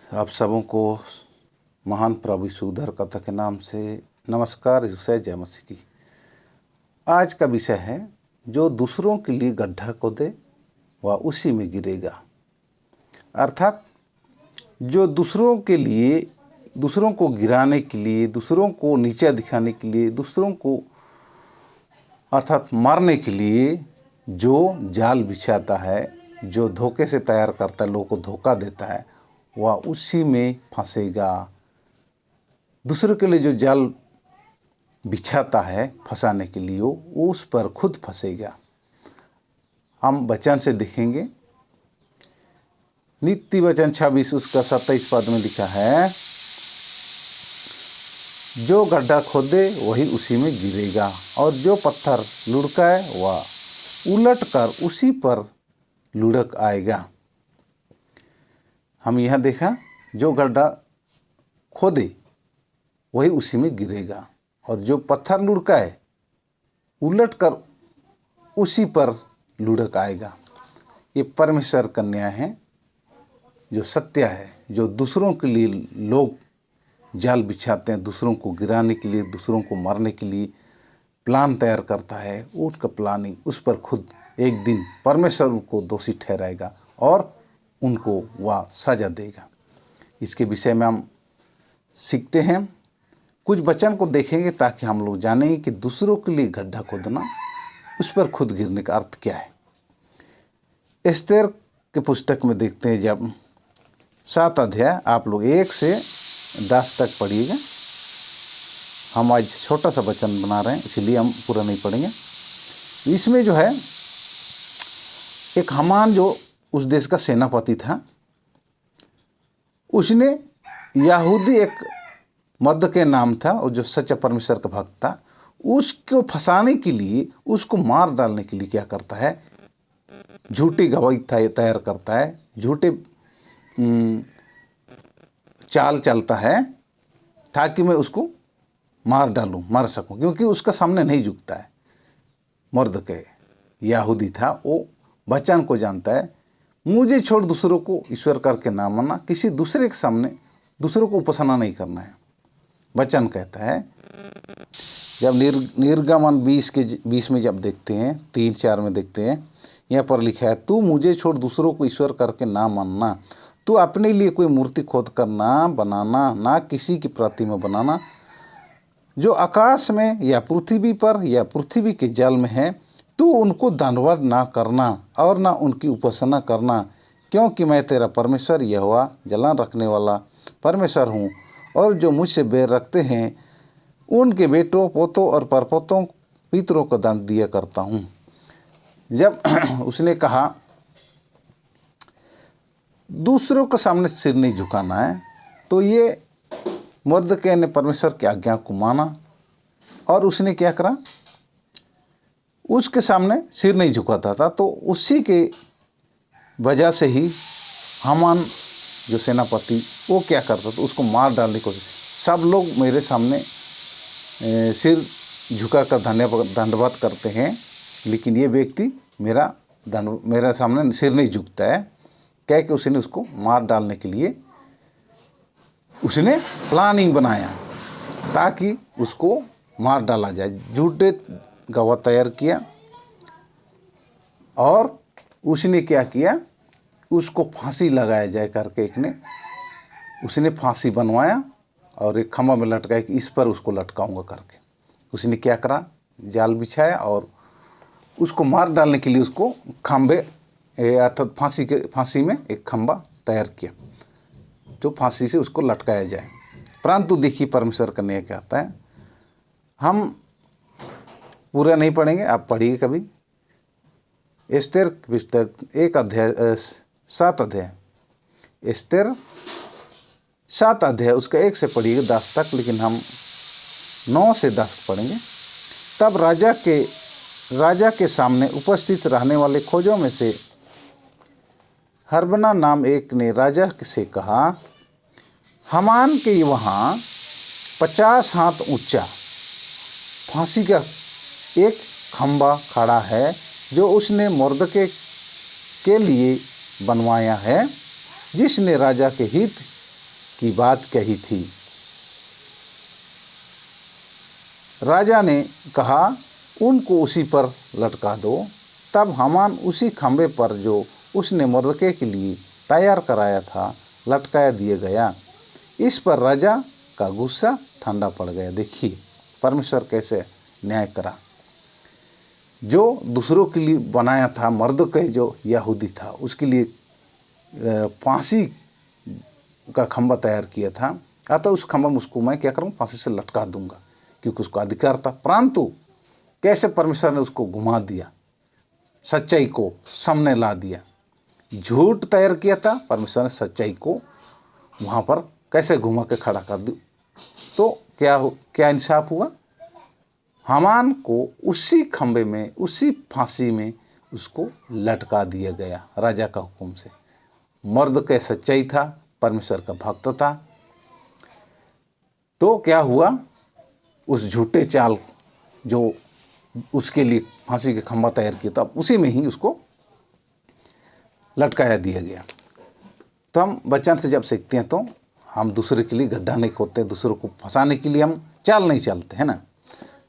आप सबों को महान प्रभु यीशु उद्धारकर्ता के नाम से नमस्कार, जय मसीह की। आज का विषय है, जो दूसरों के लिए गड्ढा खोदे वह उसी में गिरेगा। अर्थात जो दूसरों के लिए, दूसरों को गिराने के लिए, दूसरों को नीचा दिखाने के लिए, दूसरों को अर्थात मारने के लिए जो जाल बिछाता है, जो धोखे से तैयार करता है, लोगों को धोखा देता है, वह उसी में फंसेगा। दूसरों के लिए जो जाल बिछाता है फंसाने के लिए, वो उस पर खुद फंसेगा। हम वचन से देखेंगे, नीति वचन 26 उसका 27 पद में लिखा है, जो गड्ढा खोदे वही उसी में गिरेगा, और जो पत्थर लुढ़काए वह उलट कर उसी पर लुढ़क आएगा। हम यह देखा, जो गड्ढा खोदे वही उसी में गिरेगा, और जो पत्थर लुढ़काए उलट कर उसी पर लुढ़क आएगा। ये परमेश्वर का न्याय है, जो सत्य है। जो दूसरों के लिए लोग जाल बिछाते हैं, दूसरों को गिराने के लिए, दूसरों को मारने के लिए प्लान तैयार करता है, उसका प्लानिंग उस पर खुद एक दिन परमेश्वर उनको दोषी ठहराएगा और उनको वह सजा देगा। इसके विषय में हम सीखते हैं, कुछ वचन को देखेंगे ताकि हम लोग जानेंगे कि दूसरों के लिए गड्ढा खोदना, उस पर खुद गिरने का अर्थ क्या है। एस्तेर के पुस्तक में देखते हैं, जब 7 अध्याय आप लोग 1 से 10 तक पढ़िएगा। हम आज छोटा सा वचन बना रहे हैं, इसलिए हम पूरा नहीं पढ़ेंगे। इसमें जो है, एक हामान जो उस देश का सेनापति था, उसने यहूदी एक मर्द के नाम था, और जो सच्चा परमेश्वर का भक्त था, उसको फंसाने के लिए, उसको मार डालने के लिए क्या करता है, झूठी गवाही तैयार करता है, झूठे चाल चलता है ताकि मैं उसको मार डालूं, मार सकूं, क्योंकि उसका सामने नहीं झुकता है। मर्द के यहूदी था, वो वचन को जानता है, मुझे छोड़ दूसरों को ईश्वर करके ना मानना, किसी दूसरे के सामने दूसरों को उपासना नहीं करना है। वचन कहता है, जब निर्गमन 20 में जब देखते हैं, 3-4 में देखते हैं, यहाँ पर लिखा है, तू मुझे छोड़ दूसरों को ईश्वर करके ना मानना, तू अपने लिए कोई मूर्ति खोद कर ना बनाना, ना किसी की प्रतिमा बनाना, जो आकाश में या पृथ्वी पर या पृथ्वी के जल में है, तू उनको दंडवत ना करना और ना उनकी उपासना करना, क्योंकि मैं तेरा परमेश्वर यहोवा जलान रखने वाला परमेश्वर हूँ, और जो मुझसे बैर रखते हैं उनके बेटों, पोतों और परपोतों, पितरों को दंड दिया करता हूँ। जब उसने कहा दूसरों के सामने सिर नहीं झुकाना है, तो ये मर्दकै ने परमेश्वर की आज्ञा को माना, और उसने क्या करा, उसके सामने सिर नहीं झुकाता था। तो उसी के वजह से ही हामान जो सेनापति, वो क्या करता था, उसको मार डालने की कोशिश। सब लोग मेरे सामने सिर झुकाकर दंडवत करते हैं, लेकिन ये व्यक्ति मेरा सामने सिर नहीं झुकता है, कह के उसने उसको मार डालने के लिए उसने प्लानिंग बनाया ताकि उसको मार डाला जाए। झूठे गवाह तैयार किया, और उसने क्या किया, उसको फांसी लगाया जाए करके उसने फांसी बनवाया और एक खम्भा में लटकाया कि इस पर उसको लटकाऊंगा करके। उसने क्या करा, जाल बिछाया और उसको मार डालने के लिए उसको खम्भे अर्थात फांसी में एक खम्भा तैयार किया, जो फांसी से उसको लटकाया जाए। परंतु देखिए परमेश्वर का न्याय क्या आता है। हम पूरा नहीं पढ़ेंगे, आप पढ़िए कभी। एस्तेर पुस्तक 1 अध्याय 7 अध्याय, एस्तेर 7 अध्याय उसका 1 से पढ़िए 10 तक, लेकिन हम 9 से 10 पढ़ेंगे। तब राजा के सामने उपस्थित रहने वाले खोजों में से हरबना नाम एक ने राजा से कहा, हामान के वहाँ 50 हाथ ऊंचा फांसी का एक खंबा खड़ा है, जो उसने मर्दकै के लिए बनवाया है, जिसने राजा के हित की बात कही थी। राजा ने कहा, उनको उसी पर लटका दो। तब हामान उसी खंभे पर जो उसने मुर्दके के लिए तैयार कराया था लटकाया दिया गया। इस पर राजा का गुस्सा ठंडा पड़ गया। देखिए परमेश्वर कैसे न्याय करा। जो दूसरों के लिए बनाया था, मुर्दके जो यहूदी था, उसके लिए फांसी का खंभा तैयार किया था। अतः उस खंभा में उसको मैं क्या करूँ, फांसी से लटका दूंगा, क्योंकि उसको अधिकार था। परंतु कैसे परमेश्वर ने उसको घुमा दिया, सच्चाई को सामने ला दिया। झूठ तैयार किया था, परमेश्वर ने सच्चाई को वहाँ पर कैसे घुमा के खड़ा कर दी। तो क्या इंसाफ हुआ। हामान को उसी खंबे में, उसी फांसी में उसको लटका दिया गया राजा का हुक्म से। मुर्दके सच्चाई था, परमेश्वर का भक्त था। तो क्या हुआ, उस झूठे चाल जो उसके लिए फांसी के खंभा तैयार किया था, उसी में ही उसको लटकाया दिया गया। तो हम बचन से जब सीखते हैं तो हम दूसरे के लिए गड्ढा नहीं खोदते, दूसरों को फंसाने के लिए हम चाल नहीं चलते, है ना।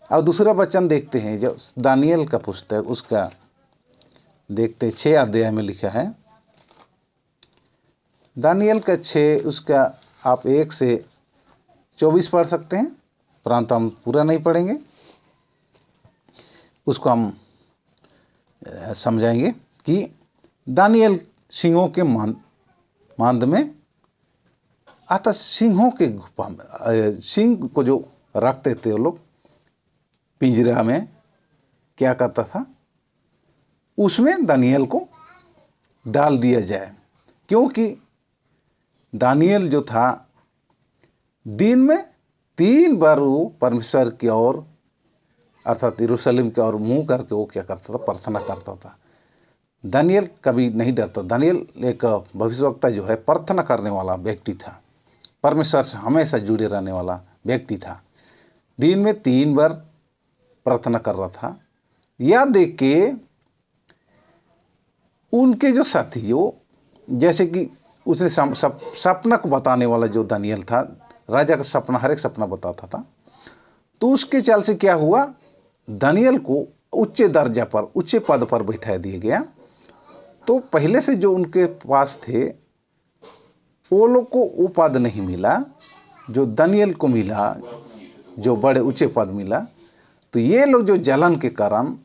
अब दूसरा वचन देखते हैं जो दानियल का पुस्तक, उसका देखते हैं 6 अध्याय में लिखा है। दानियल का 6, उसका आप 1 से 24 पढ़ सकते हैं, परंतु हम पूरा नहीं पढ़ेंगे, उसको हम समझाएंगे कि दानियल सिंहों के मांद में आता। सिंहों के गुफा में सिंह को जो रखते थे वो लोग पिंजरा में, क्या करता था, उसमें दानियल को डाल दिया जाए। क्योंकि दानियल जो था दिन में 3 बार वो परमेश्वर की ओर अर्थात यरूशलेम की ओर मुंह करके वो क्या करता था, प्रार्थना करता था। दानियल कभी नहीं डरता। दानियल एक भविष्यवक्ता जो है, प्रार्थना करने वाला व्यक्ति था, परमेश्वर से हमेशा जुड़े रहने वाला व्यक्ति था। दिन में 3 बार प्रार्थना कर रहा था। यह देख के उनके जो साथी, वो जैसे कि उसने सपना को बताने वाला जो दानियल था, राजा का सपना, हर एक सपना बताता था। तो उसके चाल से क्या हुआ, दानियल को उच्च दर्जा पर, उच्च पद पर बैठा दिया गया। तो पहले से जो उनके पास थे वो लोग को वो पद नहीं मिला जो दानियल को मिला, जो बड़े ऊंचे पद मिला। तो ये लोग जो जलन के कारण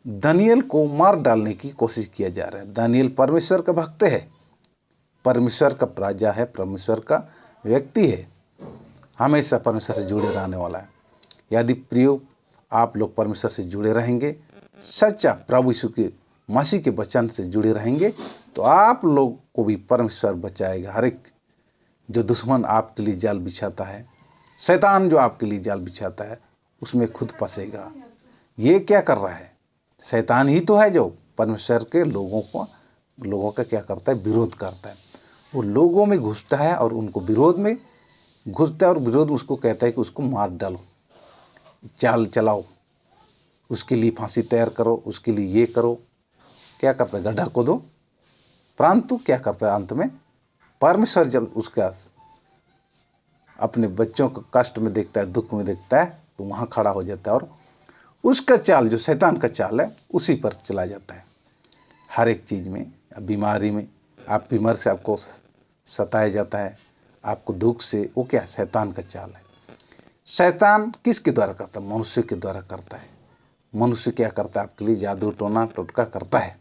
दानियल को मार डालने की कोशिश किया जा रहा है। दानियल परमेश्वर का भक्त है, परमेश्वर का राजा है, परमेश्वर का व्यक्ति है, हमेशा परमेश्वर से जुड़े रहने वाला है। यदि प्रियो आप लोग परमेश्वर से जुड़े रहेंगे, सच्चा प्रभु यीशु के मसीह के वचन से जुड़े रहेंगे, तो आप लोग को भी परमेश्वर बचाएगा। हर एक जो दुश्मन आपके लिए जाल बिछाता है, शैतान जो आपके लिए जाल बिछाता है, उसमें खुद फंसेगा। ये क्या कर रहा है, शैतान ही तो है जो परमेश्वर के लोगों का क्या करता है, विरोध करता है। वो लोगों में घुसता है और उनको विरोध में घुसता है, और विरोध उसको कहता है कि उसको मार डालो, चाल चलाओ, उसके लिए फांसी तैयार करो, उसके लिए ये करो। क्या करता है, गड्ढा खोदो। परंतु क्या करता है, अंत में परमेश्वर जब उसका अपने बच्चों को कष्ट में देखता है, दुख में देखता है, तो वहाँ खड़ा हो जाता है और उसका चाल, जो शैतान का चाल है, उसी पर चला जाता है। हर एक चीज़ में, बीमारी में, आप बीमार से आपको सताया जाता है, आपको दुख से, वो क्या शैतान का चाल है। शैतान किसके द्वारा करता है, मनुष्य के द्वारा करता है। मनुष्य क्या करता है, आपके लिए जादू टोना टोटका करता है।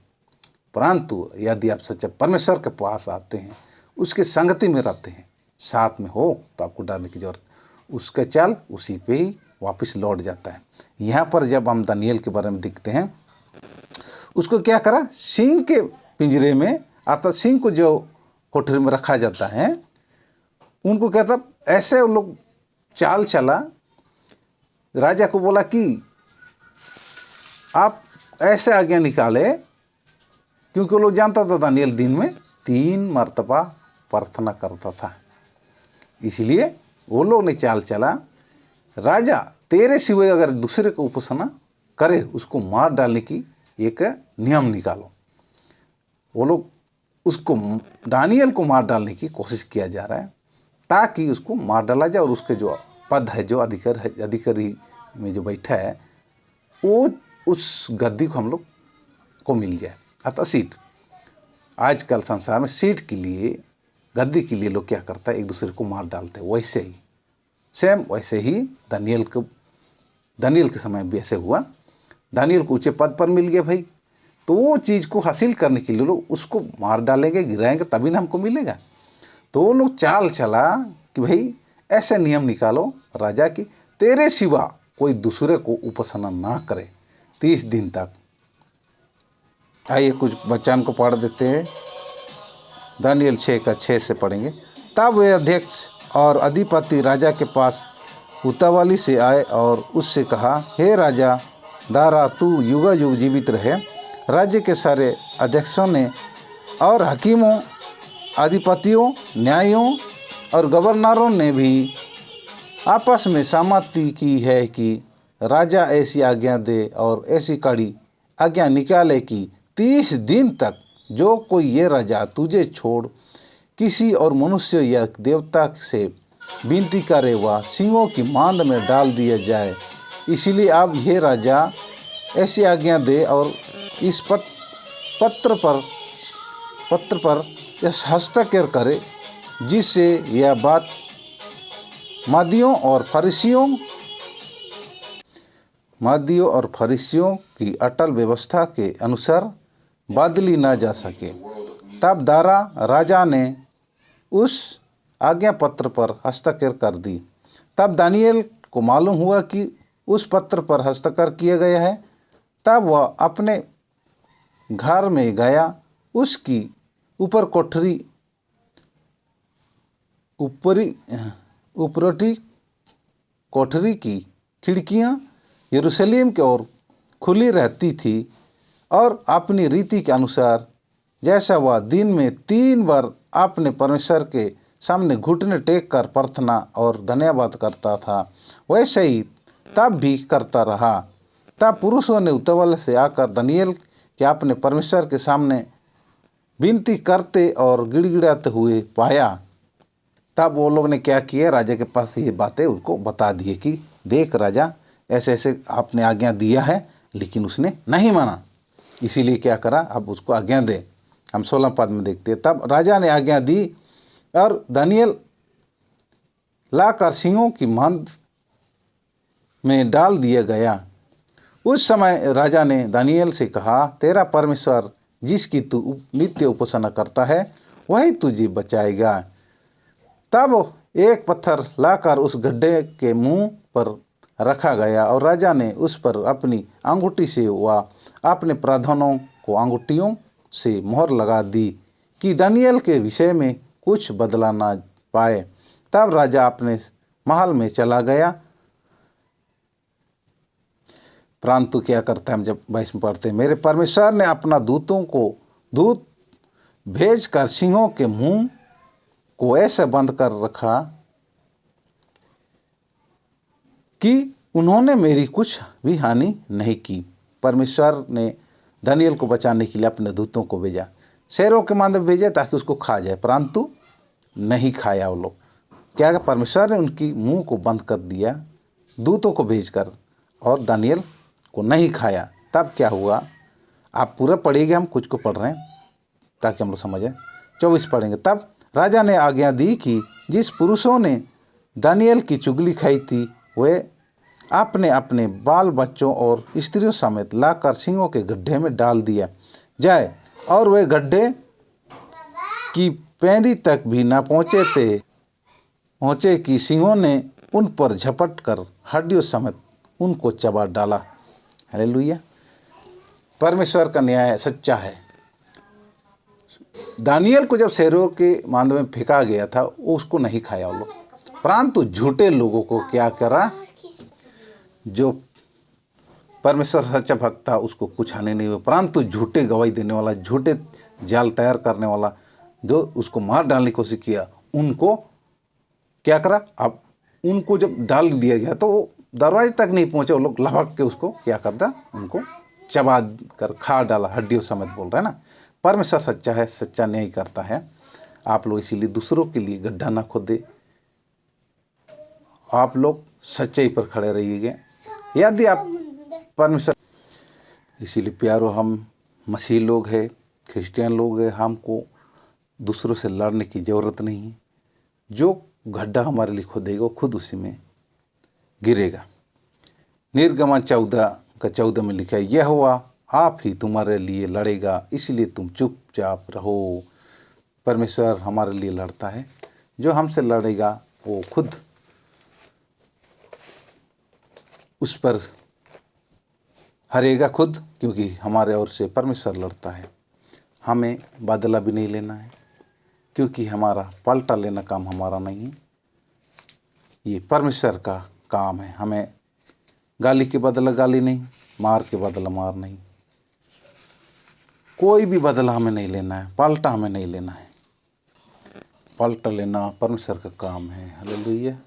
परंतु यदि आप सच्चे परमेश्वर के पास आते हैं, उसके संगति में रहते हैं, साथ में हो, तो आपको डरने की जरूरत, उसका चाल उसी पे ही वापस लौट जाता है। यहाँ पर जब हम दानियल के बारे में देखते हैं, उसको क्या करा, सिंह के पिंजरे में, अर्थात सिंह को जो कोठरी में रखा जाता है, उनको कहता, ऐसे वो लोग चाल चला। राजा को बोला कि आप ऐसे आज्ञा निकाले, क्योंकि वो लोग जानता था दानियल दिन में 3 मर्तबा प्रार्थना करता था, इसलिए वो लोग ने चाल चला, राजा तेरे सिवाय अगर दूसरे को उपासना करे, उसको मार डालने की एक नियम निकालो। वो लोग उसको, दानियल को मार डालने की कोशिश किया जा रहा है। ताकि उसको मार डाला जाए और उसके जो पद है, जो अधिकारी में जो बैठा है, वो उस गद्दी को हम लोग को मिल जाए, अतः सीट। आजकल संसार में सीट के लिए, गद्दी के लिए लोग क्या करता है, एक दूसरे को मार डालते हैं। वैसे ही सेम वैसे ही दानियल के समय भी ऐसे हुआ। दानियल को ऊंचे पद पर मिल गया भाई, तो वो चीज़ को हासिल करने के लिए लोग उसको मार डालेंगे, गिराएंगे, तभी ना हमको मिलेगा। तो वो लोग चाल चला कि भाई ऐसे नियम निकालो राजा की, तेरे सिवा कोई दूसरे को उपासना ना करे 30 दिन तक। आइए कुछ वचन को पढ़ देते हैं। दानियल 6:6 से पढ़ेंगे। तब वे अध्यक्ष और अधिपति राजा के पास उतावली से आए और उससे कहा, हे राजा दारा, तू युगा युग जीवित रहे। राज्य के सारे अध्यक्षों ने और हकीमों, अधिपतियों, न्यायियों और गवर्नरों ने भी आपस में सहमति की है कि राजा ऐसी आज्ञा दे और ऐसी कड़ी आज्ञा निकाले कि 30 दिन तक जो कोई ये राजा तुझे छोड़ किसी और मनुष्य या देवता से विनती करे वह सिंहों की मांद में डाल दिया जाए। इसलिए अब ये राजा ऐसी आज्ञा दे और इस पत्र पर हस्ताक्षर करे, जिससे यह बात मादियों और फरीसियों की अटल व्यवस्था के अनुसार बदली न जा सके। तब दारा राजा ने उस आज्ञा पत्र पर हस्ताक्षर कर दी। तब दानियल को मालूम हुआ कि उस पत्र पर हस्ताक्षर किया गया है। तब वह अपने घर में गया। उसकी ऊपरी कोठरी की खिड़कियां यरूशलेम की ओर खुली रहती थी और अपनी रीति के अनुसार जैसा वह दिन में 3 बार अपने परमेश्वर के सामने घुटने टेक कर प्रार्थना और धन्यवाद करता था, वैसे ही तब भी करता रहा। तब पुरुषों ने उतावले से आकर दानियल के अपने परमेश्वर के सामने विनती करते और गिड़गिड़ाते हुए पाया। तब वो लोग ने क्या किया, राजा के पास ये बातें उनको बता दिए कि देख राजा, ऐसे ऐसे आपने आज्ञा दिया है, लेकिन उसने नहीं माना, इसीलिए क्या करा, अब उसको आज्ञा दे। हम 16 पद में देखते हैं। तब राजा ने आज्ञा दी और दानियल लाकर सिंहों की मांद में डाल दिया गया। उस समय राजा ने दानियल से कहा, तेरा परमेश्वर जिसकी तू नित्य उपासना करता है वही तुझे बचाएगा। तब एक पत्थर लाकर उस गड्ढे के मुंह पर रखा गया और राजा ने उस पर अपनी अंगूठी से व अपने प्रधानों को अंगूठियों से मोहर लगा दी कि दानियल के विषय में कुछ बदला ना पाए। तब राजा अपने महल में चला गया। परंतु क्या करता है, हम जब 22 में पढ़ते हैं, मेरे परमेश्वर ने अपना दूत भेज कर सिंहों के मुंह को ऐसे बंद कर रखा कि उन्होंने मेरी कुछ भी हानि नहीं की। परमेश्वर ने दानियल को बचाने के लिए अपने दूतों को भेजा, शेरों के मांद में भेजा ताकि उसको खा जाए, परंतु नहीं खाया वो लोग। क्या परमेश्वर ने उनकी मुंह को बंद कर दिया दूतों को भेजकर, और दानियल को नहीं खाया। तब क्या हुआ, आप पूरा पढ़िएगा, हम कुछ को पढ़ रहे हैं ताकि हम लोग समझें। 24 पढ़ेंगे। तब राजा ने आज्ञा दी कि जिस पुरुषों ने दानियल की चुगली खाई थी वे अपने अपने बाल बच्चों और स्त्रियों समेत लाकर सिंहों के गड्ढे में डाल दिया जाए, और वे गड्ढे की पैंदी तक भी न पहुँचे कि सिंहों ने उन पर झपट कर हड्डियों समेत उनको चबा डाला। हालेलुया। परमेश्वर का न्याय सच्चा है। दानियल को जब शेरों के मांद में फेंका गया था, वो उसको नहीं खाया वो लोग, परंतु झूठे लोगों को क्या करा, जो परमेश्वर सच्चा भक्त था उसको कुछ हानि नहीं हुआ, परंतु झूठे गवाही देने वाला, झूठे जाल तैयार करने वाला, जो उसको मार डालने की कोशिश किया, उनको क्या करा, अब उनको जब डाल दिया गया तो वो दरवाजे तक नहीं पहुँचे, वो लोग लपक के उसको क्या करता, उनको चबा कर खा डाला, हड्डियों समेत। बोल रहे हैं ना, परमेश्वर सच्चा है, सच्चा न्याय करता है। आप लोग इसीलिए दूसरों के लिए गड्ढा ना खोदे, आप लोग सच्चाई पर खड़े रहिएगा। यदि आप परमेश्वर, इसीलिए प्यारो, हम मसीह लोग हैं, क्रिश्चियन लोग हैं, हमको दूसरों से लड़ने की ज़रूरत नहीं है। जो गड्ढा हमारे लिए खोदेगा वो खुद उसी में गिरेगा। निर्गमन 14 में लिखा है, यहोवा आप ही तुम्हारे लिए लड़ेगा, इसलिए तुम चुपचाप रहो। परमेश्वर हमारे लिए लड़ता है। जो हमसे लड़ेगा वो खुद उस पर हारेगा खुद, क्योंकि हमारे ओर से परमेश्वर लड़ता है। हमें बदला भी नहीं लेना है, क्योंकि हमारा पलटा लेना काम हमारा नहीं है, ये परमेश्वर का काम है। हमें गाली के बदला गाली नहीं, मार के बदला मार नहीं, कोई भी बदला हमें नहीं लेना है, पलटा हमें नहीं लेना है। पलटा लेना परमेश्वर का काम है। हालेलुया।